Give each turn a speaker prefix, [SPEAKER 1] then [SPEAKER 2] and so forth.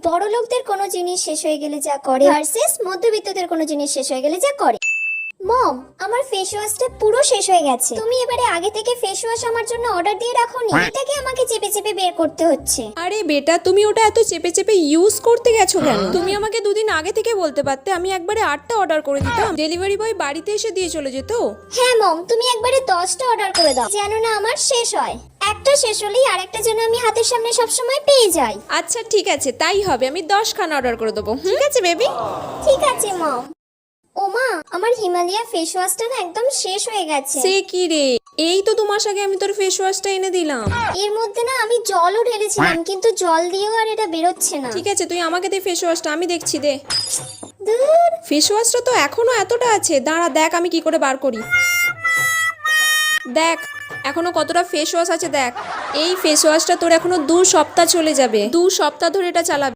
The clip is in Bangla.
[SPEAKER 1] বড় লোকদের কোনো জিনিস শেষ হয়ে গেলে যা করে ভার্সেস মধ্যবিত্তদের কোনো জিনিস শেষ হয়ে গেলে যা করে। মম, আমার ফেস ওয়াশটা পুরো শেষ হয়ে গেছে। তুমি এবারে আগে থেকে ফেস ওয়াশ আমার জন্য অর্ডার দিয়ে রাখোনি, এটাকে আমাকে চেপে চেপে বের করতে হচ্ছে।
[SPEAKER 2] আরে বেটা, তুমি ওটা এত চেপে চেপে ইউজ করতে গেছো কেন? তুমি আমাকে দুদিন আগে থেকে বলতে পারতে, আমি একবারে 8টা অর্ডার করে দিতাম, ডেলিভারি বয় বাড়িতে এসে দিয়ে চলে যেত।
[SPEAKER 1] হ্যাঁ মম, তুমি একবারে 10টা অর্ডার করে দাও যেন না আমার শেষ হয়। একটা শেষ হলেই আরেকটা যেন আমি হাতের সামনে সবসময় পেয়ে যাই।
[SPEAKER 2] আচ্ছা ঠিক আছে, তাই হবে, আমি 10খানা অর্ডার করে দেবো। ঠিক আছে বেবি।
[SPEAKER 1] ঠিক আছে মম। ওমা, আমার হিমালয়া ফেস ওয়াশটা না একদম শেষ হয়ে গেছে।
[SPEAKER 2] সে কি রে, এই তো 2 মাস আগে আমি তোর ফেস ওয়াশটা এনে দিলাম।
[SPEAKER 1] এর মধ্যে না আমি জলও ঢেলেছিলাম, কিন্তু জল দিয়েও আর এটা বেরোচ্ছে না।
[SPEAKER 2] ঠিক আছে, তুই আমাকে দে ফেস ওয়াশটা, আমি দেখছি, দে।
[SPEAKER 1] দূর।
[SPEAKER 2] ফেস ওয়াশটা তো এখনো এতটা আছে, দাঁড়া দেখ আমি কি করে বার করি। দেখ এখনো কতটা ফেস ওয়াশ আছে দেখ। এই ফেস ওয়াশটা তোর এখনো 2 সপ্তাহ চলে যাবে, 2 সপ্তাহ ধরে এটা চালাবে।